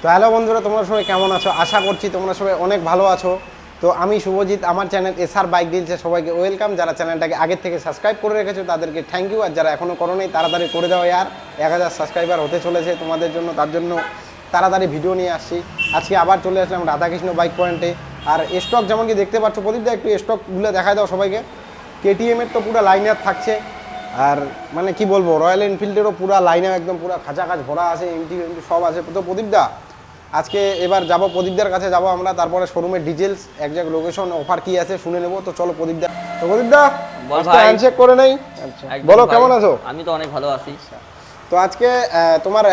তো হ্যালো বন্ধুরা, তোমরা সবাই কেমন আছো? আশা করছি তোমরা সবাই অনেক ভালো আছো। তো আমি শুভজিৎ, আমার চ্যানেল এসআর বাইক ডিলসে সবাইকে ওয়েলকাম। যারা চ্যানেলটাকে আগের থেকে সাবস্ক্রাইব করে রেখেছো তাদেরকে থ্যাংক ইউ, আর যারা এখনও করো নেই তাড়াতাড়ি করে দাও। আর 1000 সাবস্ক্রাইবার হতে চলেছে তোমাদের জন্য, তার জন্য তাড়াতাড়ি ভিডিও নিয়ে আসছি। আজকে আবার চলে আসলাম রাধাকৃষ্ণ বাইক পয়েন্টে। আর স্টক যেমন কি দেখতে পাচ্ছ, প্রদীপদা একটু স্টকগুলো দেখায় দাও সবাইকে। কেটিএমের তো পুরো লাইনার থাকছে, আর মানে কি বলবো, রয়্যাল এনফিল্ডেরও পুরো লাইনার একদম পুরো খাঁচাখাচ ভরা আছে, এমটি সব আছে। তো প্রদীপদা আজকে এবার যাবো, প্রদীপদার কাছে যাবো আমরা, তারপরে শোরুমের ডিটেলস, একজ্যাক্ট লোকেশন, অফার কি আছে শুনে নেবো। তো চলো প্রদীপদা। তো প্রদীপদা হ্যান্ডশেক করে নেই। বলো কেমন আছো? আমি তো অনেক ভালো আছি। তো আজকে তোমার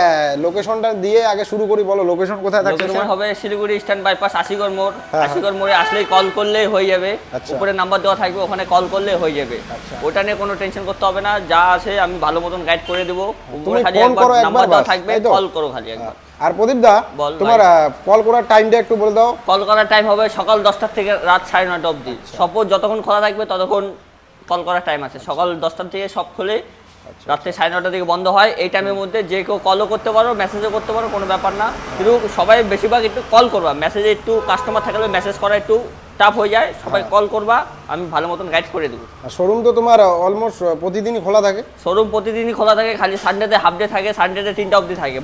লোকেশনটা দিয়ে আগে শুরু করি, বলো লোকেশন কোথায় থাকছে লোকেশন তোমার? হবে শিলিগুড়ি স্ট্যান্ড বাইপাস আশিগড় মোড়। হ্যাঁ। আশিগড় মোড়ে আসলেই কল করলেই হয়ে যাবে। আচ্ছা। উপরে নাম্বার দেওয়া থাকবে, ওখানে কল করলে হয়ে যাবে। আচ্ছা। ওটা নিয়ে কোনো টেনশন করতে হবে না, যা আছে আমি ভালো মতন গাইড করে দেবো। তুমি খালি ফোন করো নাম্বার একবার, দেওয়া বাস, থাকবে, তাই তো? কল করো খালি একবার। আর প্রদীপদা বল তোমার কল করার টাইমটা একটু বলে দাও। কল করার টাইম হবে সকাল 10টা থেকে রাত 9:30 অবধি। সাপোজ যতক্ষণ খোলা থাকবে ততক্ষণ কল করার টাইম আছে। সকাল 10টা থেকে সব খুলে রাত্রে 9:30 থেকে বন্ধ হয়। এই টাইমের মধ্যে যে কেউ কলও করতে পারো, মেসেজও করতে পারো, কোনো ব্যাপার না। কিন্তু সবাই বেশিরভাগ একটু কল করবা, মেসেজে একটু কাস্টমার থাকলে মেসেজ করা একটু টাফ হয়ে যায়। সবাই কল করবা, আমি ভালো মতন গাইড করে দেবো। শোরুম তো তোমার অলমোস্ট প্রতিদিনই খোলা থাকে? শোরুম প্রতিদিনই খোলা থাকে, খালি সানডেতে হাফ ডে থাকে, সানডেতে 3টা অবধি থাকে।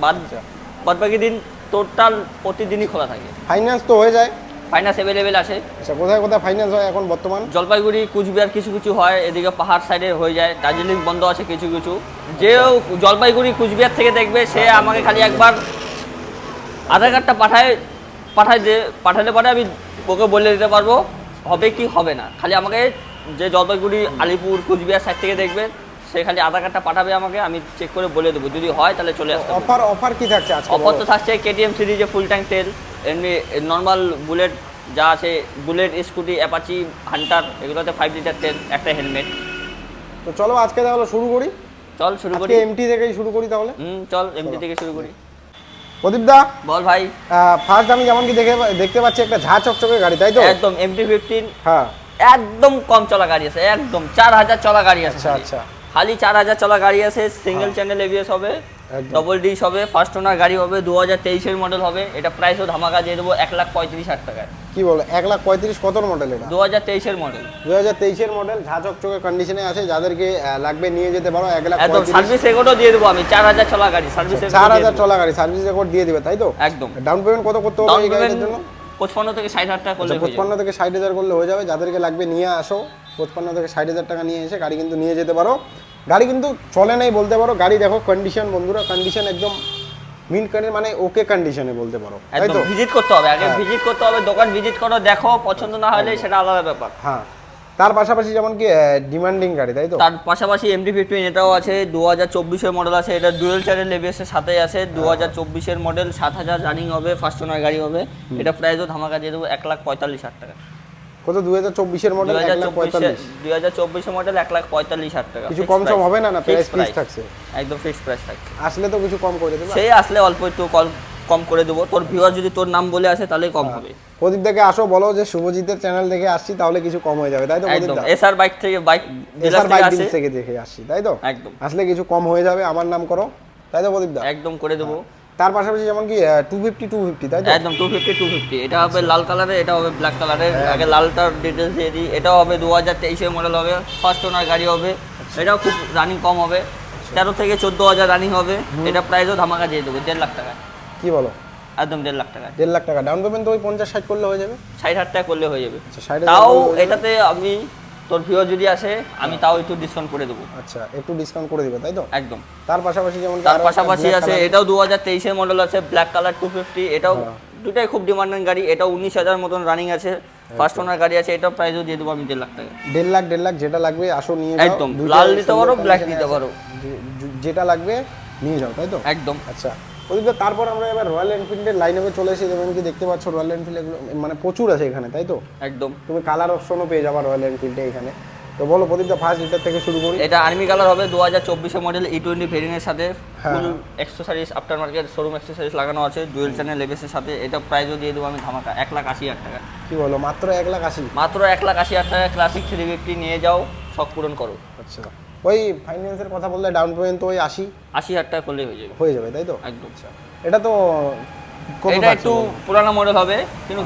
বাদ বাকি দিন টোটাল প্রতিদিনই খোলা থাকে। ফাইন্যান্স তো হয়ে যায়? ফাইন্যান্স অ্যাভেলেবেল আছে। আচ্ছা, কোথায় কোথায় ফাইন্যান্স হয় এখন বর্তমান? জলপাইগুড়ি, কুচবিহার কিছু কিছু হয়, এদিকে পাহাড় সাইডে হয়ে যায়, দার্জিলিং বন্ধ আছে কিছু কিছু। যে জলপাইগুড়ি কুচবিহার থেকে দেখবে সে আমাকে খালি একবার আধার কার্ডটা পাঠালে পরে আমি ওকে বলে দিতে পারবো হবে কি হবে না। খালি আমাকে যে জলপাইগুড়ি, আলিপুর, কুচবিহার সাইড থেকে দেখবে সে খালি আধার কার্ডটা পাঠাবে আমাকে, আমি চেক করে বলে দেবো। যদি হয় তাহলে চলে আসতে হবে। অফার কি থাকছে আজকে? অফার তো থাকছে কেটিএম সিরিজে ফুল ট্যাঙ্ক তেল, এমনি নর্মাল বুলেট যা আছে, বুলেট, স্কুটি, অ্যাপাচি, হান্টার, এগুলোতে 5 লিটার তেল, একটা হেলমেট। তো চলো আজকে তাহলে শুরু করি। চল শুরু করি। এমটি থেকেই শুরু করি তাহলে। চল এমটি থেকে শুরু করি। প্রদীপদা বল ভাই। ফার্স্ট আমি যেমন কি দেখতে পাচ্ছি একটা ঝা চকচকে গাড়ি, তাই তো? একদম MT-15। হ্যাঁ। একদম কম চলা গাড়ি আছে, একদম 4000 চলা গাড়ি আছে। আচ্ছা আচ্ছা। খালি 4000 চলা গাড়ি আছে। সিঙ্গেল চ্যানেল এবিএস হবে, ডবল ডিস হবে, ফার্স্ট ওনার গাড়ি হবে, 2023 এর মডেল হবে। এটা প্রাইসও ধামাকা দিয়ে দেবো 1,35,000 টাকায়। কি বলো, 1,35,000? কত মডেল এটা? 2023 এর মডেল। 2023 এর মডেল, ঝা চকচকে কন্ডিশনে আছে। যাদেরকে লাগবে নিয়ে যেতে পারো। একদম 1,35,000 সার্ভিস রেকর্ডও দিয়ে দেবো আমি। 4000 চলা গাড়ি, সার্ভিস 4000 চলা গাড়ি, সার্ভিস রেকর্ড দিয়ে দিবে, তাই তো? একদম। ডাউন পেমেন্ট কত করতে হবে এই গাড়িটার জন্য? 55 থেকে 60,000 টাকা করলে 55 থেকে 60,000 করলে হয়ে যাবে। যাদেরকে লাগবে নিয়ে আসো, 55 থেকে 60,000 টাকা নিয়ে এসে গাড়ি কিন্তু নিয়ে যেতে পারো। গাড়ি কিন্তু চলে নাই বলতে পারো। গাড়ি দেখো কন্ডিশন, বন্ধুরা কন্ডিশন একদম মিন্ট কন্ডিশন, মানে ওকে কন্ডিশনে বলতে পারো, তাই একদম। তো? ভিজিট করতে হবে, আগে ভিজিট করতে হবে, দোকান ভিজিট করো, দেখো, পছন্দ না হলে সেটা আলাদা ব্যাপার। হ্যাঁ। তার পাশাপাশি যেমন কি ডিমান্ডিং গাড়ি, তাই তো? তার পাশাপাশি MT-15 এটাও আছে, 2024 এর মডেল আছে। এটা ডুয়েল চ্যানেল এবিএস এর সাথে আছে। 2024 এর মডেল, 7000 রানিং হবে, ফার্স্ট ওনার গাড়ি হবে। এটা প্রাইসও ধামাকা দিয়ে দেবো 1,45,000 টাকা। কত? 2024 এর মডেল 1,45,000? 2024 এর মডেল 1,45,000 টাকা। কিছু কম সম হবে না? না প্রাইস ফিক্স থাকছে? একদম ফিক্স প্রাইস থাকছে। আসলে তো কিছু কম করে দেবে? সেই আসলে অল্প একটু কম করে দেবো। তোর ভিউয়ার যদি তোর নাম বলে আসে তাহলে কম হবে। প্রদীপ দেখে আসো, বলো যে শুভজিতের চ্যানেল থেকে আসছি, তাহলে কিছু কম হয়ে যাবে, তাই তো? একদম। এসআর বাইক থেকে, বাইক এসআর বাইক ডিলস থেকে দেখে আসছি, তাই তো? একদম। আসলে কিছু কম হয়ে যাবে, আমার নাম করো, তাই তো প্রদীপ দা? একদম করে দেবো। তার পাশাপাশি যেমন কি 250, তাই তো? একদম 250। এটা হবে লাল কালারের, এটা হবে ব্ল্যাক কালারের। আগে লালটার ডিটেলস দিয়ে দিই। এটাও হবে 2023 এর মডেল হবে, ফার্স্ট ওনার গাড়ি হবে। এটাও খুব রানিং কম হবে, 13 থেকে 14,000 রানিং হবে। এটা প্রাইসও ধামাকা দিয়ে দেবো 1.5 লাখ টাকা। কি বলো? একদম 1.5 লাখ টাকা। 1.5 লাখ টাকা ডাউন পেমেন্ট তো ওই 50-60 করলে হয়ে যাবে? 60,000 টাকা করলে হয়ে যাবে। আচ্ছা, 60,000 তাও এটাতে আমি তোর ভিউয়ার যদি আসে আমি তাও একটু ডিসকাউন্ট করে দেবো। আচ্ছা, একটু ডিসকাউন্ট করে দিবে, তাই তো? একদম। তার পাশাপাশি যেমন তার পাশাপাশি আছে, এটাও 2023 এর মডেল আছে, ব্ল্যাক কালার 250। এটাও দুটাই খুব ডিমান্ডিং গাড়ি। এটাও 19,000 মতন রানিং আছে, ফার্স্ট ওনার গাড়ি আছে। এটাও প্রাইসও দিয়ে দেবো আমি 1.5 লাখ টাকা। 1.5 লাখ যেটা লাগবে আসো নিয়ে যাও। একদম। লাল নিতে পারো, ব্ল্যাক নিতে পারো, যেটা লাগবে নিয়ে যাও, তাই তো? একদম। আচ্ছা ওদিকে, তারপর আমরা এবার রয়্যাল এনফিল্ডের লাইন আপে চলে এসেছি। যেমন কি দেখতে পাচ্ছ রয়্যাল এনফিল্ড এগুলো মানে প্রচুর আছে এখানে, তাই তো? একদম। তুমি কালার অপশনও পেয়ে যাবা রয়্যাল এনফিল্ডে এখানে। তো বলো প্রদীপদা, ফার্স্ট লিটার থেকে শুরু করি। এটা আর্মি কালার হবে, 2024 এর মডেল, E20 ভেরিয়েন্টের সাথে ফুল accessories, after market showroom accessories লাগানো আছে, ডুয়েল চ্যানেল এবিএস এর সাথে। এটা প্রাইসও দিয়ে দেবো আমি ধামাকা 1,80,000 টাকা। কি বলো, মাত্র 1,80,000? মাত্র 1,80,000 টাকা। ক্লাসিক 350 নিয়ে যাও, শখ পূরণ করো। আচ্ছা, ওই ফাইন্যান্সের কথা বললে ডাউন পেমেন্ট তো ওই 80,000 টাকা করলেই হয়ে যাবে। হয়ে যাবে, তাই তো? একদম। এটা তো কত এটা থাকছে একটু বলো? পুরানো মডেল হবে, কিন্তু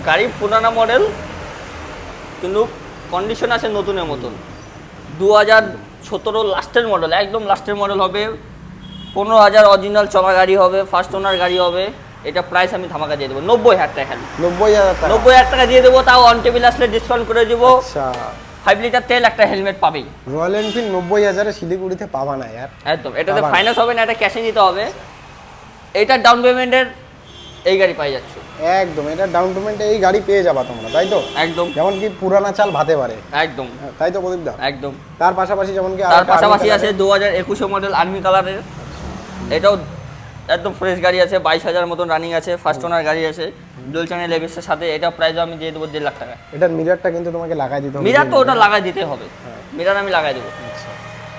গাড়ি পুরানো মডেল, কিন্তু কন্ডিশন আছে নতুনের মতন। 2017 লাস্টের মডেল, একদম লাস্টের মডেল হবে। 15,000 অরিজিনাল চলা গাড়ি হবে, ফার্স্ট ওনার গাড়ি হবে। এটা প্রাইস আমি ধামাকা দিয়ে দেবো 90,000 টাকা খালি। 90,000 টাকা? 90,000 টাকা দিয়ে দেবো, তাও অন টেবিল আসলে ডিসকাউন্ট করে দেবো। আচ্ছা, 5 লিটার তেল, একটা হেলমেট পাবেই। রয়্যাল এনফিল্ড 90,000 শিলিগুড়িতে পাবা না ইয়ার। একদম, এটাতে পাবা না। ফাইন্যান্স হবে না, এটা ক্যাশে নিতে হবে। এটা ডাউন পেমেন্টের এই গাড়ি পাই যাচ্ছ। একদম, এটা ডাউন পেমেন্টে এই গাড়ি পেয়ে যাবা তোমরা, তাই তো? একদম যেমন কি পুরানা চাল ভাতে পারে, একদম তাই তো প্রদীপ দা? একদম। তার পাশাপাশি যেমন কি তার আরেকটা পাশাপাশি army আছে colour 2021 মডেল আর্মি কালারের। এটাও একদম ফ্রেশ গাড়ি আছে, 22,000 মতন রানিং আছে, ফার্স্ট ওনার গাড়ি আছে, ডুয়াল চ্যানেল এবিএস এর সাথে। এটা প্রাইস আমি দিয়ে দেবো 1.5 লাখ টাকা। এটার মিরারটা কিন্তু তোমাকে লাগাই দিতে হবে। মিরার তো ওটা লাগাই দিতে হবে, মিরার আমি লাগাই দেবো। আচ্ছা,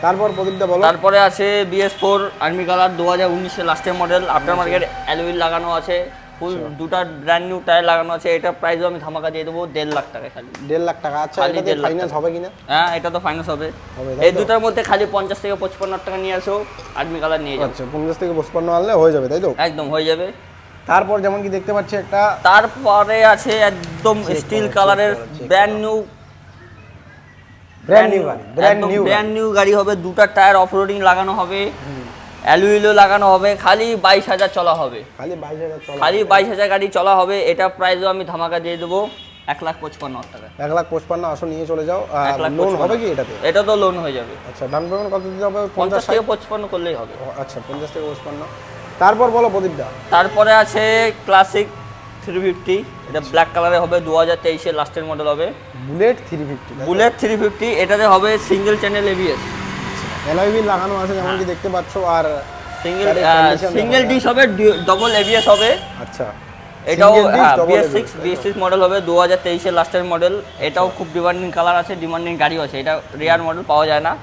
তারপর প্রদীপ দা বলো। তারপরে আছে BS4 আর্মি কালার 2019 এর লাস্টের মডেল, আফটার মার্কেট অ্যালুইল লাগানো আছে, ফুল দুটা ব্র্যান্ড নিউ টায়ার লাগানো আছে। এটা প্রাইসও আমি ধামাকা দিয়ে দেবো 1.5 লাখ টাকা খালি। 1.5 লাখ টাকা? আচ্ছা, খালি এটাতে 1.5 লাখ ফাইন্যান্স টাকা। হবে কিনা? হ্যাঁ, এটা তো ফাইন্যান্স হবে। হবে, তাই এই তো? দুটার মধ্যে খালি 50 থেকে 55 টাকা নিয়ে আসো, আর্মি কালার নিয়ে যাও। আচ্ছা, 50 থেকে 55 আনলে হয়ে যাবে, তাই তো? একদম হয়ে যাবে। তারপর যেমন কি দেখতে পাচ্ছি একটা তারপরে আছে একদম স্টিল কালারের ব্র্যান্ড নিউ ব্র্যান্ড নিউ গাড়ি হবে, দুটা টায়ার অফরোডিং লাগানো হবে, অ্যালুইলও লাগানো হবে, খালি 22,000 চলা হবে। খালি 22,000 চলা? খালি 22,000 গাড়ি চলা হবে। এটা প্রাইসও আমি ধামাকা দিয়ে দেবো 1,55,000 টাকা। 1,55,000 আসো নিয়ে চলে যাও। 1,55,000 লোন হবে কি এটাতে? এটা তো লোন হয়ে যাবে। আচ্ছা, ডাউন পেমেন্ট কত দিতে হবে? 50 থেকে 55 করলেই হবে। আচ্ছা, 50 থেকে 55। তারপর বলো প্রদীপ দা। তারপরে আছে ক্লাসিক 350, এটা ব্ল্যাক কালারে হবে, 2023 এর লাস্টের মডেল হবে। বুলেট 350? বুলেট 350, এটাতে হবে single channel ABS, alloy wheel লাগানো আছে যেমন কি দেখতে পাচ্ছ, আর সিঙ্গেল গাড়ির condition সিঙ্গেল দেখো। ডিশ হবে, ডবল এবিএস হবে। আচ্ছা, এটাও single disc, double BS6 model হবে, 2023 এর লাস্টের মডেল। এটাও খুব ডিমান্ডিং কালার আছে, ডিমান্ডিং গাড়িও আছে। এটা রেয়ার মডেল, পাওয়া যায় না।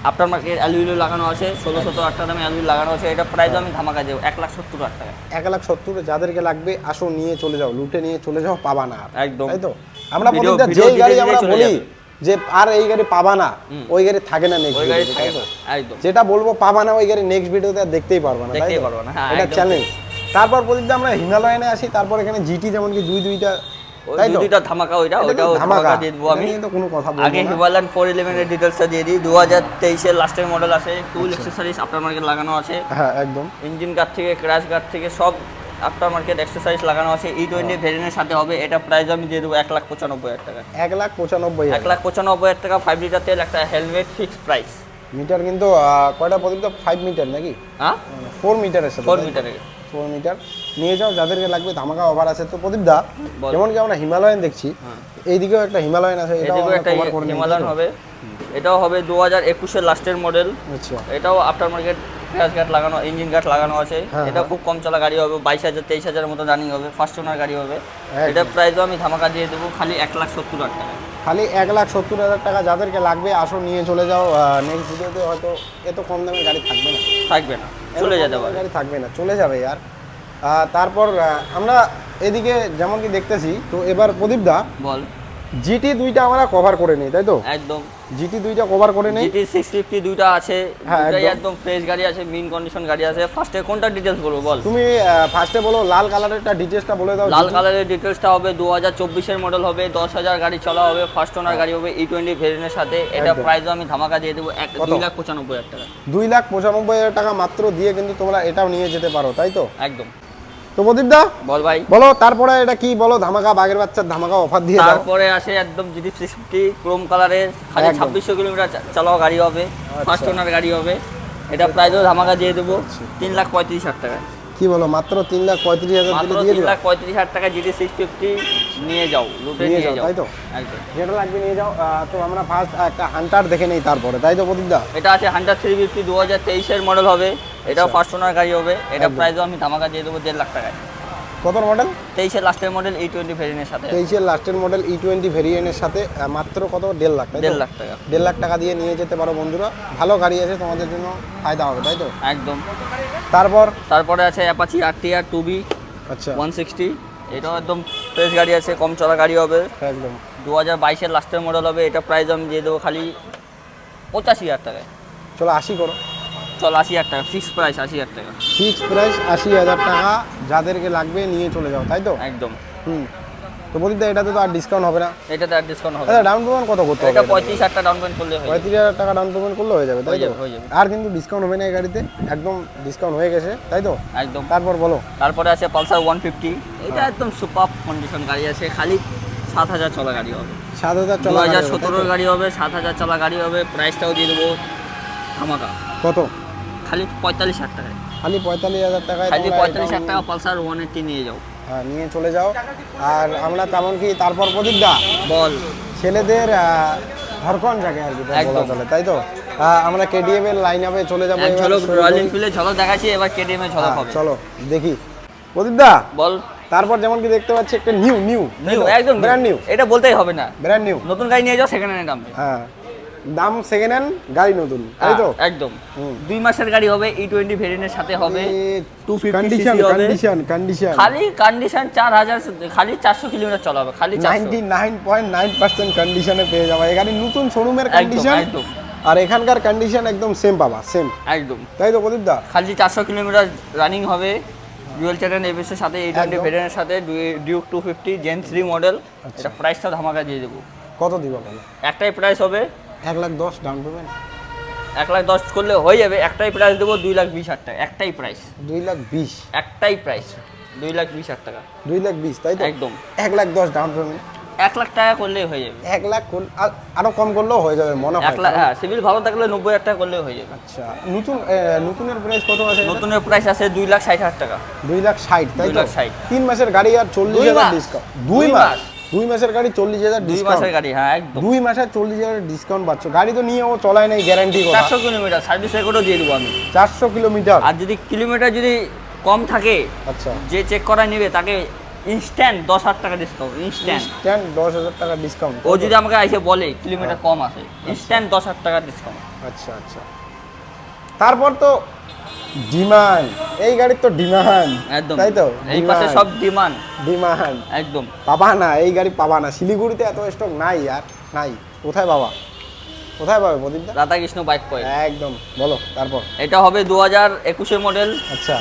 আফটার মার্কেট অ্যালুইল লাগানো আছে, 16-17 টাকা দামে অ্যালুইল লাগানো আছে। এটা প্রাইস আমি ধামাকা দেবো 1,70,000 টাকা। 1,70,000 যাদেরকে লাগবে আসো নিয়ে চলে যাও, লুটে নিয়ে চলে যাও, পাবা না আর। একদম। তাই তো? আমরা ভিডিও- প্রদীপ দা ভিডিও যেই গাড়ি দিতে আমরা চলে বলি যাবে। যে আর এই গাড়ি পাবা না, ওই গাড়ি থাকে না নেক্সট ওই গাড়ি ভিডিওতে, থাকে তাই তো? না, একদম যেটা বলবো পাবা না, ওই গাড়ি নেক্সট ভিডিওতে আর দেখতেই পারবা না, তাই দেখতেই তো? পারবা না, হ্যাঁ, এটা একদম চ্যালেঞ্জ। তারপর প্রদীপ দা আমরা হিমালয়ানে আসি, তারপর এখানে জিটি যেমন কি দুইটা, ওই তাই তো? দুইটা ধামাকা, এটা তো ওইটাও ধামাকা দিয়ে দেবো আমি। এটা নিয়ে তো কোনো কথা বলবো আগে না। হিমালয়ান 411 এর ডিটেলসটা দিয়ে দিই। 2023 এর লাস্টের মডেল আছে, ফুল অ্যাক্সেসরিজ আফটার মার্কেট লাগানো আছে, হ্যাঁ একদম। ইঞ্জিন গার্ড থেকে ক্র্যাশ গার্ড থেকে সব আফটার মার্কেট অ্যাক্সেসরিজ লাগানো আছে। E20 ভেরিয়েন্টের সাথে হবে। এটা প্রাইস আমি দিয়ে দেবো 1,95,000 টাকা। 1,95,000 1,95,000 টাকা, 5 লিটার তেল, একটা হেলমেট, ফিক্সড প্রাইস। মিটার কিন্তু কয়টা প্রদীপ দা? 5 মিটার নাকি? হ্যাঁ, 4 মিটারের সাথে? 4 মিটারের। 4 মিটার নিয়ে যাও, যাদেরকে লাগবে ধামাকা অফার আছে। তো প্রদীপ দা বল। যেমন কি আমরা হিমালয়ান দেখছি, এইদিকেও একটা হিমালয়ান আছে, এটাও এদিকেও আমরা একটা cover করে নিই, হিমালয়ান তাই তো? হবে। এটাও হবে 2021 এর লাস্টের মডেল। আচ্ছা, এটাও আফটার মার্কেট ক্র্যাশ গার্ড লাগানো, ইঞ্জিন গার্ড লাগানো আছে। হ্যাঁ, এটা খুব কম চলা গাড়ি হবে, 22,000-23,000 মতো রানিং হবে, ফার্স্ট ওনার গাড়ি হবে। একদম। এটা প্রাইসও আমি ধামাকা দিয়ে দেবো খালি 1,70,000 টাকা। খালি 1,70,000 টাকা যাদেরকে লাগবে আসো নিয়ে চলে যাও। নেক্সট ভিডিওতে হয়তো এত কম দামের গাড়ি থাকবে না, থাকবে না, চলে এত কম যেতে দামের পারে। গাড়ি থাকবে না, চলে যাবে আর। তারপর আমরা এদিকে যেমন কি দেখতেছি, তো এবার প্রদীপ দা বল। জিটি দুইটা আমরা কভার করে নিই, তাই তো? একদম। জিটি দুইটা কভার করে নেই। GT 650 দুইটা আছে, হ্যাঁ, দুটাই একদম। একদম ফ্রেশ গাড়ি আছে, মিন কন্ডিশন গাড়ি আছে। ফার্স্টে কোনটা ডিটেলস বলবো বল? তুমি ফার্স্টে বলো লাল কালারেরটা ডিটেইলসটা বলে দাও। লাল GT কালারের ডিটেলসটা হবে 2024 এর মডেল হবে, 10,000 গাড়ি চলা হবে, ফার্স্ট ওনার গাড়ি হবে, E20 ভেরিয়েন্টের সাথে। এটা একদম। প্রাইসও আমি ধামাকা দিয়ে দেবো কত? 2,95,000 টাকা। 2,95,000 টাকা মাত্র দিয়ে কিন্তু তোমরা এটাও নিয়ে যেতে পারো, তাই তো? একদম। তো প্রদীপ দা বল ভাই। বলো তারপরে এটা কি বলো, ধামাকা বাগের বাচ্চার ধামাকা অফার দিয়ে দাও। তারপরে আসে একদম GT 650 ক্রোম কালারের, খালি একদম। 2600 কিলোমিটার চালাও গাড়ি হবে, ফার্স্ট ওনার গাড়ি হবে। এটা প্রাইসও ধামাকা দিয়ে দেবো 3,35,000 টাকা। কি বলো, মাত্র 3,35,000 মাত্র দিলে দিয়ে দিবা? 3,35,000 টাকা GT 650 নিয়ে যাও, লুটে নিয়ে নিয়ে যাও, যাও। তাই তো? একদম। যেটা লাগবে নিয়ে যাও। তো আমরা ফার্স্ট একটা হান্টার দেখে নেই তারপরে, তাই তো প্রদীপ দা? এটা আছে হান্টার 350 2023 এর মডেল হবে। এটাও আচ্ছা। ফার্স্ট ওনার গাড়ি হবে। এটা একদম। প্রাইসও আমি ধামাকা দিয়ে দেবো 1.5 লাখ টাকায়। কত মডেল? 23 এর লাস্টের মডেল E20 ভেরিয়েন্টের সাথে। 23-এর লাস্টের মডেল E20 ভেরিয়েন্টের সাথে মাত্র কত? 1.5 লাখ, তাই তো? 1.5 লাখ টাকা। 1.5 লাখ টাকা দিয়ে নিয়ে যেতে পারো বন্ধুরা। ভালো গাড়ি আছে, তোমাদের জন্য ফায়দা হবে, তাই তো? একদম। তারপর তারপরে আছে অ্যাপাচি RTR 2B আচ্ছা, 160। এটাও একদম ফ্রেশ গাড়ি আছে, কম চলা গাড়ি হবে, একদম। 2022 এর লাস্টের মডেল হবে। এটা প্রাইস আমি দিয়ে দেবো খালি 85,000 টাকায়। চলো 80 করো। চল 80,000 টাকা ফিক্স প্রাইস, 80,000 টাকা ফিক্স প্রাইস 80,000 টাকা, যাদেরকে লাগবে নিয়ে চলে যাও, তাই তো? একদম। হুম। তো প্রদীপদা এটাতে তো আর ডিসকাউন্ট হবে না? এটাতে আর ডিসকাউন্ট হবে আচ্ছা, না। ডাউন পেমেন্ট কত করতে হবে? এটা 35,000 টাকা ডাউন পেমেন্ট করলে হয়ে যাবে। 35,000 টাকা ডাউন পেমেন্ট করলে হয়ে যাবে, তাই হয়ে তো? যাবে, হয়ে যাবে। আর কিন্তু ডিসকাউন্ট হবে না এই গাড়িতে, একদম ডিসকাউন্ট হয়ে গেছে, তাই তো? একদম। তারপর বলো। তারপরে আছে পালসার 150, এটা একদম সুপার কন্ডিশন গাড়ি আছে, খালি 7,000 চলা গাড়ি হবে। 7,000 চলা গাড়ি হবে, তাই তো? 2017 গাড়ি হবে, 7,000 চলা গাড়ি হবে, প্রাইসটাও দিয়ে দেবো ধামাকা, কত? খালি 45,000 টাকায়। খালি 45,000 টাকায় খালি তোমরা 45,000 এটা টাকা পালসার 180 নিয়ে যাও। হ্যাঁ, নিয়ে চলে যাও। আর আমরা তেমন কি তারপর প্রদীপদা বল। ছেলেদের ধরকন জায়গায় আর কি বলা একদম। চলে, তাই তো? আমরা কেডিএম এর লাইন আপে চলে যাবো এক এবার। ঝলক রয়্যাল এনফিল্ডের ঝলক দেখাচ্ছি, এবার কেটিএম এর ঝলক হবে। চলো দেখি প্রদীপদা। বল। তারপর যেমন কি দেখতে পাচ্ছি একটা নিউ নিউ, একদম ব্র্যান্ড নিউ, এটা বলতেই হবে না, ব্র্যান্ড নিউ। নতুন গাড়ি নিয়ে যাও সেকেন্ড হ্যান্ড দামে। হ্যাঁ, দাম সেকেন্ড হ্যান্ড, গাড়ি নতুন, তাই তো? একদম। হুম। 2 মাসের গাড়ি হবে, E20 ভেরিয়েন্টের সাথে হবে, 250 কন্ডিশন cc হবে। কন্ডিশন খালি কন্ডিশন 4,000, খালি 400 কিলোমিটার চলা হবে, খালি 400। 99.9% কন্ডিশনে পেয়ে যাবে এই গাড়ি, নতুন শোরুমের একদম, কন্ডিশন। একদম। আর এখানকার কন্ডিশন একদম সেম পাবা, সেম, একদম। তাই তো প্রদীপদা? খালি 400 কিলোমিটার রানিং হবে, ডুয়েল চ্যানেল এবিএস এর সাথে, E20 একদম। ভেরিয়েন্টের সাথে, ডিউক 250 জেন 3 মডেল। আচ্ছা। এটা প্রাইসটা ধামাকা দিয়ে দেবো। কত দিব বলো? একটাই প্রাইস হবে, 1,10,000 ডাউন পেমেন্ট, 1,10,000 করলে হয়ে যাবে। একটাই প্রাইস দেবো 2,20,000 টাকা, একটাই প্রাইস, 2,20,000, একটাই প্রাইস 2,20,000 টাকা। 2,20,000, তাই তো? একদম। 1,10,000 ডাউন পেমেন্ট, 1,00,000 টাকা করলেই হয়ে যাবে। 1,00,000 আরো কম করলেও হয়ে যাবে মনে হয়। 1,00,000, হ্যাঁ, সিভিল ভালো থাকলে 90,000 টাকা করলেও হয়ে যাবে। আচ্ছা, নতুনের প্রাইস কত আছে? নতুনের প্রাইস আছে 2,60,000 টাকা। 2,60,000, তাই তো? 2,60,000 3 মাসের গাড়ি আর 40,000 মাস। ডিসকাউন্ট। 2 মাস। 2 মাসের গাড়ি 40,000 2 ডিসকাউন্ট। মাসের গাড়ি, হ্যাঁ একদম। 2 মাসে 40,000 ডিসকাউন্ট পাচ্ছ। গাড়ি তো নিয়ে ও চলায় নাই, গ্যারান্টি কথা। 400 কিলোমিটার সার্ভিস রেকর্ডও দিয়ে দেবো আমি। 400 কিলোমিটার। আর যদি কিলোমিটার যদি কম থাকে, আচ্ছা, যে চেক করা নেবে তাকে ইনস্ট্যান্ট 10,000 টাকা ডিসকাউন্ট, ইনস্ট্যান্ট। স্ট্যান্ড 10,000 টাকা ডিসকাউন্ট। ও যদি আমাকে এসে বলে কিলোমিটার কম আছে, ইনস্ট্যান্ট 10,000 টাকা ডিসকাউন্ট। আচ্ছা আচ্ছা। তারপর তো ডিমান্ড, এই গাড়ির তো ডিমান্ড, একদম, তাই তো? এই পাশে সব ডিমান্ড। ডিমান্ড একদম। পাবা না, এই গাড়ি পাবা না। শিলিগুড়িতে এত স্টক নাই আর, নাই। কোথায় পাবা? কোথায় পাবে প্রদীপদা? Radhakrishna bike point. একদম, বলো তারপর। এটা হবে 2021 মডেল, আচ্ছা,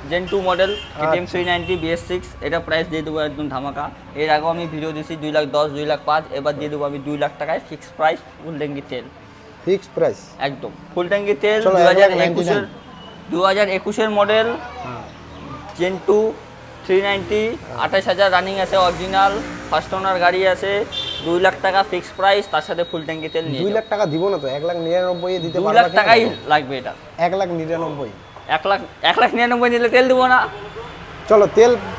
জেন 2 মডেল, KTM 390 BS6। এটা প্রাইস দিয়ে দেবো একদম ধামাকা। এর আগেও আমি ভিডিও দিয়েছি 2,10,000, 2,05,000, এবার দিয়ে দেবো আমি 2,00,000 টাকায় ফিক্স প্রাইস, ফুল ট্যাঙ্কি তেল। ফিক্স প্রাইস একদম ফুল ট্যাঙ্কি তেল। চলো, 2021 মডেল, জেন 2 390, 28,000 রানিং আছে, অরিজিনাল ফার্স্ট ওনার গাড়ি আছে। 2,00,000 টাকা ফিক্স প্রাইস, তার সাথে ফুল ট্যাঙ্কি তেল নিয়ে 2,00,000 টাকা দিব না তো, 1,99,000 দিতে 2 পারবা? লাখ টাকাই লাগবে এটা। 1,99,000। 1,99,000 নিলে তেল দেবো না। চলো,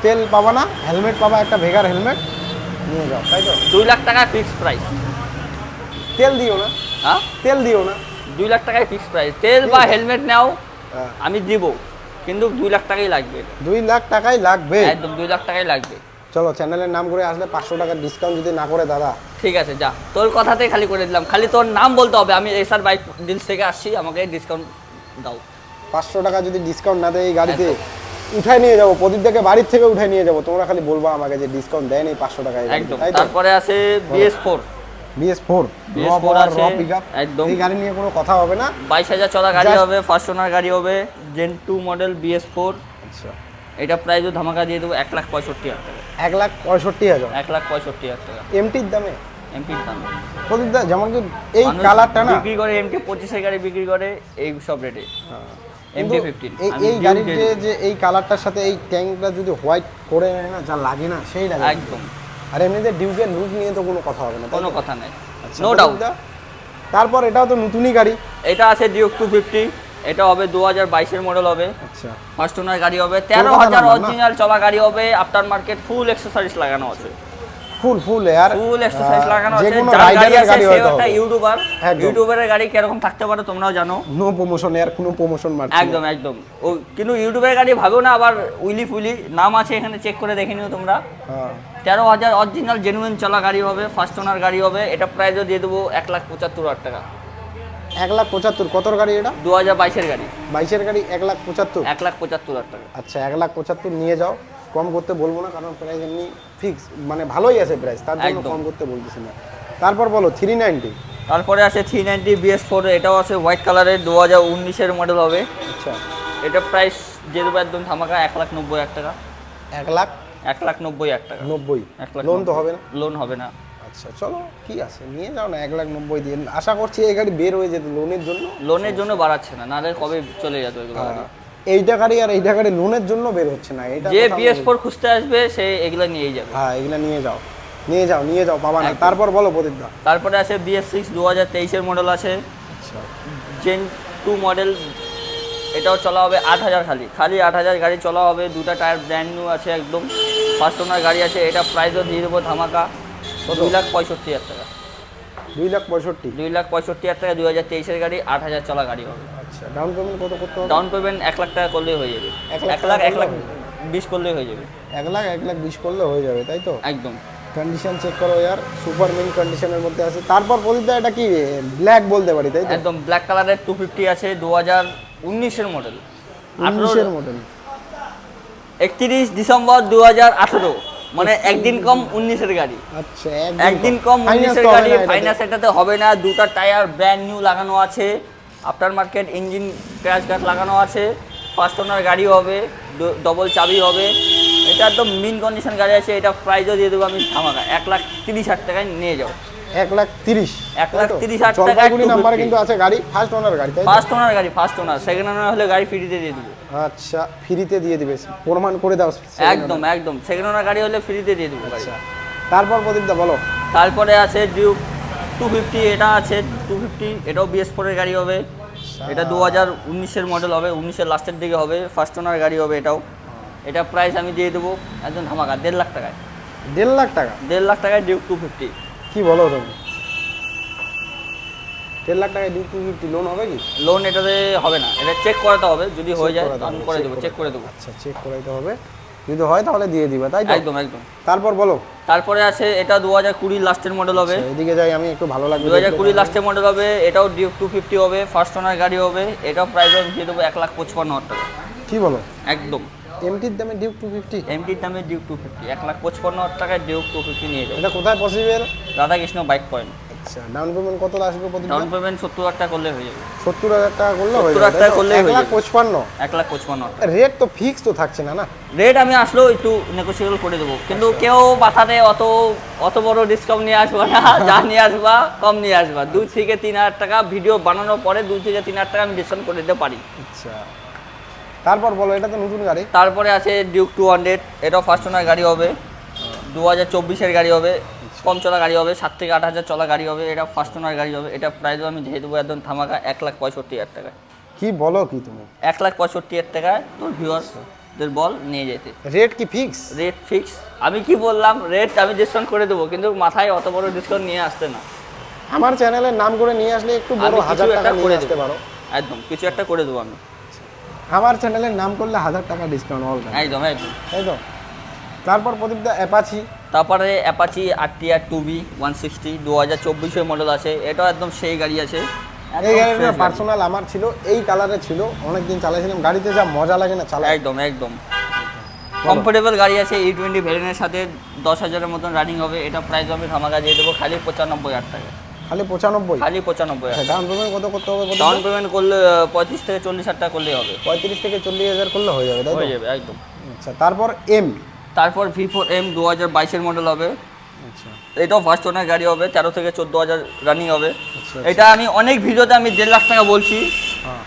তেল পাবা না, হেলমেট পাবা, একটা ভেগার হেলমেট নিয়ে যাও, তাই তো? 2,00,000 টাকা ফিক্স প্রাইস। তেল দিও না, হ্যাঁ, তেল দিও না। 2,00,000 টাকায় ফিক্স প্রাইস। তেল বা হেলমেট নাও, হ্যাঁ, আমি দিব, কিন্তু 2,00,000 টাকাই লাগবে। 2,00,000 টাকাই লাগবে। একদম 2,00,000 টাকাই লাগবে। চলো, চ্যানেলের নাম করে আসলে 500 টাকা ডিসকাউন্ট যদি না করে দাদা। ঠিক আছে, যা, তোর কথাতেই খালি করে দিলাম, খালি তোর নাম বলতে হবে, আমি এসআর বাইক ডিলস থেকে আসছি, আমাকে ডিসকাউন্ট দাও। 500 টাকা যদি ডিসকাউন্ট না দেয় এই গাড়িতে, উঠাই নিয়ে যাবো, প্রদীপদাকে বাড়ির থেকে উঠাই নিয়ে যাবো। তোমরা খালি বলবা আমাকে যে ডিসকাউন্ট দেয় নেই 500 টাকা, একদম। তাই তো? তারপরে আছে BS4, BS4 BS4 আছে, পিকআপ। একদম। এই গাড়ি নিয়ে কোনো কথা হবে না। 22,000 চলা গাড়ি Just- হবে, ফার্স্ট ওনার গাড়ি হবে, জেন 2 মডেল BS4। আচ্ছা, এটা প্রাইসও ধামাকা দিয়ে দেবো 1,65,000 টাকা। 1,65,000 1,65,000 টাকা এমটির দামে। এমপির দাম। প্রদীপদা যেমন কি এই মানুষ কালারটা না, বিক্রি করে এমটি 25-এর গাড়ি বিক্রি করে এই সব রেটে। কিন্তু MT-15 এই গাড়ির যে এই কালারটার সাথে এই ট্যাঙ্কটা যদি হোয়াইট করে নেয় না, যা লাগে না সেই লাগে একদম, আর এমনিতে ডিউকের লুক নিয়ে তো কোনো কথা হবে না, তাই কোনো তো? কথা নেই, আচ্ছা, নো ডাউট। প্রদীপদা, তারপর এটাও তো নতুনই গাড়ি। এটা আছে ডিউক 250, এটা হবে 2022-এর মডেল হবে, আচ্ছা, ফার্স্ট ওনার গাড়ি হবে, কলকাতা 13,000 নাম্বার না? অরিজিনাল চলা গাড়ি হবে, আফটার মার্কেট ফুল এক্সেসরিজ লাগানো আছে, ফুল আর ফুল এক্সেসরিজ লাগানো যে আছে। কোনো যার গাড়ি রাইডারের আছে গাড়ি সে হয়তো একটা ইউটিউবার, একদম। ইউটিউবারের গাড়ি কিরকম থাকতে পারে তোমরাও জানো। নো প্রমোশন, আর কোনো প্রমোশন মারছি একদম একদম। ও কিন্তু ইউটিউবের গাড়ি ভাবেও না আবার উইলি ফুলি, নাম আছে এখানে, চেক করে দেখে নিও তোমরা। হ্যাঁ, 13,000 অরিজিনাল জেনুইন চলা গাড়ি হবে, ফার্স্ট ওনার গাড়ি হবে। এটা প্রাইসও দিয়ে দেবো 1,75,000 টাকা। 1,75,000 কতর গাড়ি এটা? 2022-এর গাড়ি, 22-এর গাড়ি 1,75,000। 1,75,000 টাকা। আচ্ছা, 1,75,000 নিয়ে যাও, কম করতে বলবো না, কারণ প্রাইস এমনি ফিক্স, মানে ভালোই আছে প্রাইস, তার জন্য একদম। কম করতে বলতেছি না। তারপর বলো 390। তারপরে আছে 390 BS4, এটাও আছে হোয়াইট কালারের, 2019-এর মডেল হবে। আচ্ছা, এটা প্রাইস দিয়ে দেবো একদম ধামাকা 1,90,000 টাকা। 1,90,000 টাকা। 90 1,90,000 লোন তো হবে না? লোন হবে না। আচ্ছা চলো, কি আছে, নিয়ে যাও না 1,90,000 দিয়ে। আশা করছি এই গাড়ি বের হয়ে যেত লোনের জন্য। লোনের জন্য বাড়াচ্ছে না, নাহলে কবে চলে যেত এগুলো গাড়ি। এইটা গাড়ি আর এইটা গাড়ি লোনের জন্য বের হচ্ছে না, এটা যে কথা BS4 বলছি। খুঁজতে আসবে সে এগুলো নিয়েই যাবে। হ্যাঁ, এগুলা নিয়ে যাও, নিয়ে যাও, পাবা না। একদম। তারপর বলো প্রদীপদা। তারপরে আছে BS6, 2023-এর মডেল আছে, আচ্ছা, জেন 2 মডেল। এটাও চলা হবে 8,000, খালি 8,000 গাড়ি চলা হবে। দুটো টায়ার ব্র্যান্ড নিউ আছে, একদম ফার্স্ট ওনার গাড়ি আছে। এটা প্রাইসও দিয়ে দেবো ধামাকা 2,65,000 টাকা। 2,65,000। 2,65,000 টাকা, 2023-এর গাড়ি, 8,000 চলা গাড়ি হবে। আচ্ছা, ডাউন পেমেন্ট কত করতে হবে? ডাউন পেমেন্ট 1 লাখ টাকা করলেই হয়ে যাবে। 1,20,000 করলেই হয়ে যাবে। 1,20,000 করলে হয়ে যাবে, তাই তো? একদম কন্ডিশন চেক করো ইয়ার, সুপার মেন কন্ডিশনের মধ্যে আছে। তারপর প্রদীপদা এটা কি ব্ল্যাক বলতে পারি, তাই তো? একদম ব্ল্যাক কালারের 250 আছে, 2019-এর মডেল, 19-এর মডেল। 31 ডিসেম্বর 2018, মানে একদিন কম 19-এর গাড়ি। আচ্ছা, একদিন কম 19-এর গাড়ি, ফাইন্যান্স এটাতে হবে না। দুটো টায়ার ব্র্যান্ড নিউ লাগানো আছে, after market engine crash guard লাগানো আছে, ফার্স্ট ওনার গাড়ি হবে, ডবল চাবি হবে। এটা একদম মিন কন্ডিশন গাড়ি আছে। এটা প্রাইসও দিয়ে দেবো আমি ধামাকা 1,30,000 টাকায় নিয়ে যাও। 1,30,000, 1,30,000 টাকায় জলপাইগুড়ি নাম্বারে 250 কিন্তু আছে গাড়ি, ফার্স্ট ওনার গাড়ি, তাই তো? ফার্স্ট ওনার গাড়ি, ফার্স্ট ওনার। সেকেন্ড ওনার হলে গাড়ি ফ্রিতে দিয়ে দেবো। আচ্ছা, ফ্রিতে দিয়ে দিবে, প্রমাণ করে দাও। একদম একদম, সেকেন্ড ওনার গাড়ি হলে ফ্রিতে দিয়ে দেবো গাড়ি। আচ্ছা, তারপর প্রদীপদা বলো। তারপরে আছে ডিউক 250, এটা আছে 250, এটাও BS4 এর গাড়ি হবে। এটা 2019-এর মডেল হবে, 19-এর লাস্টের দিকে হবে, ফার্স্ট ওনার গাড়ি হবে এটাও। এটা প্রাইস আমি দিয়ে দেবো একদম ধামাকা 1.5 লাখ টাকায়। 1.5 লাখ টাকা? 1.5 লাখ টাকায় ডিউক 250। কি বলো তুমি? 1.5 লাখ টাকায় ডিউক 250 লোন হবে কি? লোন এটাতে হবে না, এটা চেক করাতে হবে, যদি হয়ে যায় করাতে আমি হবে, করে check দেবো, চেক করে দেবো। আচ্ছা, চেক করাইতে হবে, যদি হয় তাহলে দিয়ে দিবা, তাই তো? একদম একদম। তারপর বলো। তারপরে আছে এটা 2020 লাস্টের মডেল হবে। আচ্ছা, এদিকে যাই আমি, একটু ভালো লাগবে। 2020 লাস্টের মডেল হবে, এটাও ডিউক 250 হবে, ফার্স্ট ওনার গাড়ি হবে। এটাও প্রাইস আমি দিয়ে দেবো 1,55,000 টাকা। কি বলো? একদম এমটির দামে ডিউক 250? এমটির দামে ডিউক 250, 1,55,000 টাকায় ডিউক 250 নিয়ে যাও। এটা কোথায় পসিবল? Radhakrishna bike point. আচ্ছা, ডাউন পেমেন্ট কত আসবে প্রদীপ? ডাউন পেমেন্ট 70,000 টাকা করলে হয়ে যাবে। 70,000 টাকা করলে হয়ে 70,000 যাবে, টাকা করলেই হয়ে যাবে। 1,55,000। 1,55,000 টাকা। রেট তো ফিক্স তো থাকছে না, না? রেট আমি আসলেও একটু নেগোসিয়েবল করে দেবো, কিন্তু কেউ বাথাতে অত বড় ডিসকাউন্ট নিয়ে আসবা না। যা নিয়ে আসবা কম নিয়ে আসবা। 2 থেকে 3,000 টাকা ভিডিও বানানোর পরে 2 থেকে 3,000 টাকা আমি ডিসকাউন্ট করে দিতে পারি। আচ্ছা, তারপর বলো, এটা তো নতুন গাড়ি। তারপরে আছে ডিউক 200, এটাও ফার্স্ট ওনার গাড়ি হবে, 2024-এর গাড়ি হবে, কম চলা গাড়ি হবে, 7 থেকে 8,000 চলা গাড়ি হবে। এটা ফার্স্ট ওনার গাড়ি হবে। এটা প্রাইসও আমি দিয়ে দেবো একদম ধামাকা 1,65,000 টাকায়। কি বলো কি তুমি? 1,65,000 টাকায় তোর ভিউয়ার্সদের বল নিয়ে যেতে। রেট কি ফিক্স? Rate fix? আমি কি বললাম, রেট আমি ডিসকাউন্ট করে দেবো, কিন্তু মাথায় অত বড় ডিসকাউন্ট নিয়ে আসতে না। আমার চ্যানেলের নাম করে নিয়ে আসলে একটু বড় আমি কিছু 1,000 টাকা একটা নিয়ে করে আসতে দেবো, পারো। একদম কিছু একটা করে দেবো আমি। আমার চ্যানেলের নাম করলে 1,000 টাকা ডিসকাউন্ট হবে, একদম একদম। তাই তো? তারপর প্রদীপদা অ্যাপাচি। তারপরে অ্যাপাচি RTR 2B 160, 2024-এর মডেল আছে। এটাও একদম সেই গাড়ি আছে। এই গাড়িটা পার্সোনাল আমার ছিল, এই কালারে ছিল, অনেকদিন চালাইছিলাম। গাড়িতে যা মজা লাগে না চালায়, একদম একদম কমফোর্টেবল গাড়ি আছে। E20 ভ্যারিয়েন্টের সাথে 10,000-এর মতন রানিং হবে। এটা প্রাইস আমি ধামাকা দিয়ে দেবো খালি 95,000 টাকা। খালি 95? খালি 95,000। ডাউন পেমেন্ট কত করতে হবে? ডাউন পেমেন্ট করলে 35 থেকে 40,000 টাকা করলেই হবে। 35 থেকে 40,000 করলে হয়ে যাবে, তাই তো? হয়ে যাবে একদম। আচ্ছা, তারপর এম। তারপর V4M 2022-এর মডেল হবে। আচ্ছা, এটাও ফার্স্ট ওনার গাড়ি হবে, 13 থেকে 14,000 রানিং হবে। আচ্ছা, এটা আমি অনেক ভিডিওতে আমি 1.5 লাখ টাকা বলছি। হ্যাঁ।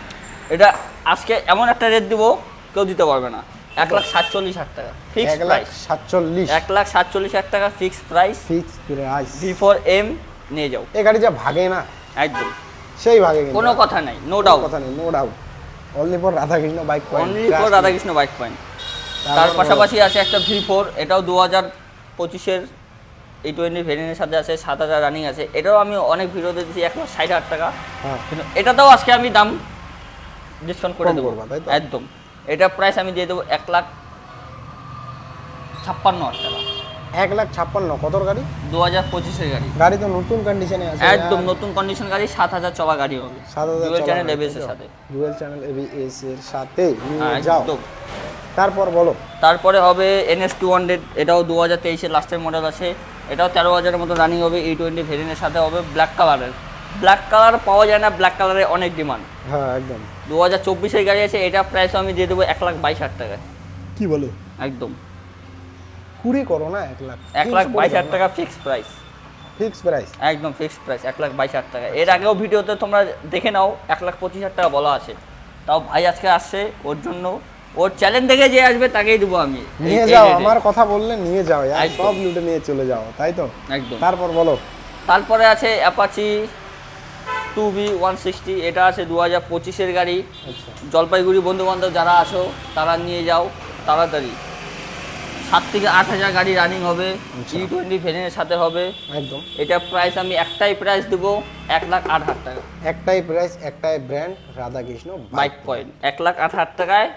এটা আজকে এমন একটা রেট দিব কেউ দিতে পারবে না। 1,47,000 টাকা ফিক্স প্রাইস। 1,47,000 1,47,000 টাকা fix price. Fix price. V4M নিয়ে যাও। এই গাড়ি যা ভাগে না, একদম সেই ভাগে, কিন্তু কোনো কথা নাই, নো ডাউট। কথা নেই, no doubt. Only for Radhakrishna bike point. Only for Radhakrishna bike point. তার পাশাপাশি আছে একটা V4, এটাও 2025-এর E20 ভ্যারিয়েন্টের সাথে আছে, 7,000 রানিং আছে। এটাও আমি অনেক ভিডিওতে দিচ্ছি 1,60,000 টাকা, হ্যাঁ, কিন্তু এটাতেও আজকে আমি দাম ডিসকাউন্ট করে কম দেবো করবা, তাই তো? একদম। এটা প্রাইস আমি দিয়ে দেবো 1,56,000 টাকা। 1,56,000 কতর গাড়ি? 2025-এর গাড়ি। গাড়ি তো নতুন কন্ডিশনে আছে, একদম নতুন কন্ডিশন গাড়ি, 7,000 চলা গাড়ি হবে, 7,000 ডুয়াল চ্যানেল চলা ABS এর গাড়ি, সাথে। ডুয়াল চ্যানেল ABS এর সাথে নিয়ে যাও। একদম। তারপর বলো। তারপরে হবে NS 200, এটাও 2023-এর লাস্টের মডেল আছে। এটাও 13,000-এর মতো রানিং হবে, E20 ভেরিয়েন্টের সাথে হবে, ব্ল্যাক কালারের। ব্ল্যাক কালার পাওয়া যায় না, ব্ল্যাক কালারে অনেক ডিমান্ড। হ্যাঁ একদম। 2024-এর গাড়ি আছে, এটা প্রাইস আমি দিয়ে দেবো 1,22,000 টাকায়। কি বলো? একদম কুড়ি করো না, 1,00,000। 1,22,000 টাকা ফিক্সড প্রাইস। Fix price? একদম ফিক্সড প্রাইস 1,22,000 টাকা। এর আগেও ভিডিওতে তোমরা দেখে নাও 1,25,000 টাকা বলা আছে, তাও ভাই আজকে আসছে ওর জন্য, ওর চ্যালেঞ্জ দেখে যে আসবে তাকেই দেবো আমি। নিয়ে যাও, আমার কথা বললে নিয়ে যাও, একদম। সব লুটে নিয়ে চলে যাও, তাই তো? একদম। তারপর বলো। তারপরে আছে অ্যাপাচি 2B160, এটা আছে 2025-এর গাড়ি। আচ্ছা জলপাইগুড়ি বন্ধুবান্ধব যারা আছো তারা নিয়ে যাও তাড়াতাড়ি। 7 থেকে 8,000 গাড়ি রানিং হবে, E20 ভ্যানের সাথে হবে। একদম। এটা প্রাইস আমি একটাই প্রাইস দেবো 1,08,000 টাকা। একটাই প্রাইস, একটাই ব্র্যান্ড, রাধাকৃষ্ণ বাইক পয়েন্ট 1,08,000 টাকায়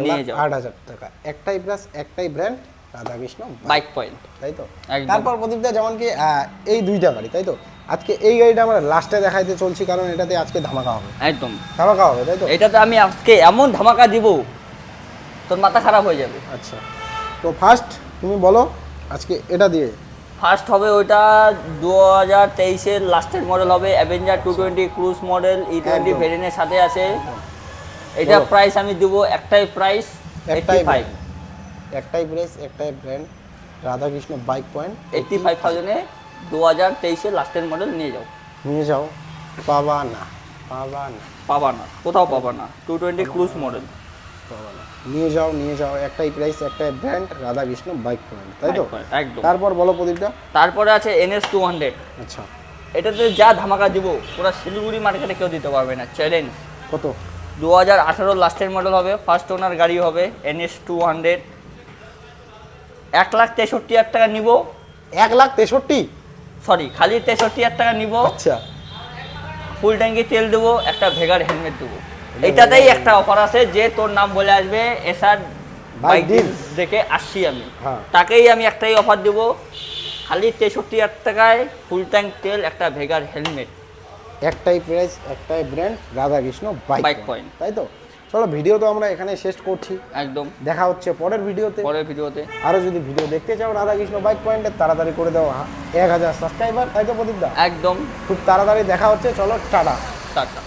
নিয়ে যাও। 1,08,000 টাকা, একটাই প্লাস একটাই ব্র্যান্ড, রাধাকৃষ্ণ বাইক পয়েন্ট, তাই তো? একদম। তারপর প্রদীপদা যেমন কি এই দুইটা গাড়ি, তাই তো? আজকে এই গাড়িটা আমরা লাস্টে দেখাইতে চলছি, কারণ এটাতে আজকে ধামাকা হবে। একদম ধামাকা হবে, তাই তো? এটাতে আমি আজকে এমন ধামাকা দিব তোর মাথা খারাপ হয়ে যাবে। আচ্ছা, তো ফার্স্ট তুমি বলো আজকে এটা দিয়ে। ফার্স্ট হবে ওইটা 2023-এর লাস্টের মডেল হবে, অ্যাভেঞ্জার 220 ক্রুজ মডেল, E20 একদম। ভেরিয়েন্টের সাথে আছে। এটা বলো। প্রাইস আমি দেবো একটাই প্রাইস একটাই 85। একটাই প্রাইস, একটাই ব্র্যান্ড, রাধাকৃষ্ণ বাইক পয়েন্ট। 85,000-এ 2023-এর লাস্টের মডেল নিয়ে যাও। নিয়ে যাও, পাবা না, পাবা না, পাবা না, কোথাও পাবা না। 220 ক্রুজ মডেল পাবা না। নিয়ে যাও, নিয়ে যাও, একটাই প্রাইস, একটাই ব্র্যান্ড, রাধাকৃষ্ণ বাইক পয়েন্ট, তাই তো? একদম। তারপর বলো প্রদীপটা। তারপরে আছে NS 200। আচ্ছা, এটাতে যা ধামাকা দিব পুরো শিলিগুড়ি মার্কেটে কেউ দিতে পারবে না, চ্যালেঞ্জ। কত? 2018 লাস্টের মডেল হবে, ফার্স্ট ওনার গাড়ি হবে, NS 200। 1,63,000 টাকা নিব, 1,63,000? সরি খালি 63,000 টাকা নিব। আচ্ছা, ফুল ট্যাঙ্কি তেল দেবো, একটা ভেগার হেলমেট দেবো। এটাতেই একটা অফার আছে, যে তোর নাম বলে আসবে এসআর বাইক ডিলস দেখে আসছি আমি, হ্যাঁ। তাকেই আমি একটাই অফার দেবো, খালি 63,000 টাকায় ফুল ট্যাঙ্ক তেল, একটা ভেগার হেলমেট। একটাই প্রাইস, একটাই brand, Radhakrishna bike bike point, point. তাই তো? চলো, ভিডিও তো আমরা এখানে শেষ করছি, একদম। দেখা হচ্ছে পরের ভিডিওতে। পরের ভিডিওতে আরও যদি ভিডিও দেখতে চাও রাধাকৃষ্ণ বাইক পয়েন্টের, তাড়াতাড়ি করে দাও 1,000 সাবস্ক্রাইবার, তাই তো প্রদীপদা? একদম। খুব তাড়াতাড়ি দেখা হচ্ছে, চলো টাটা। টাটা।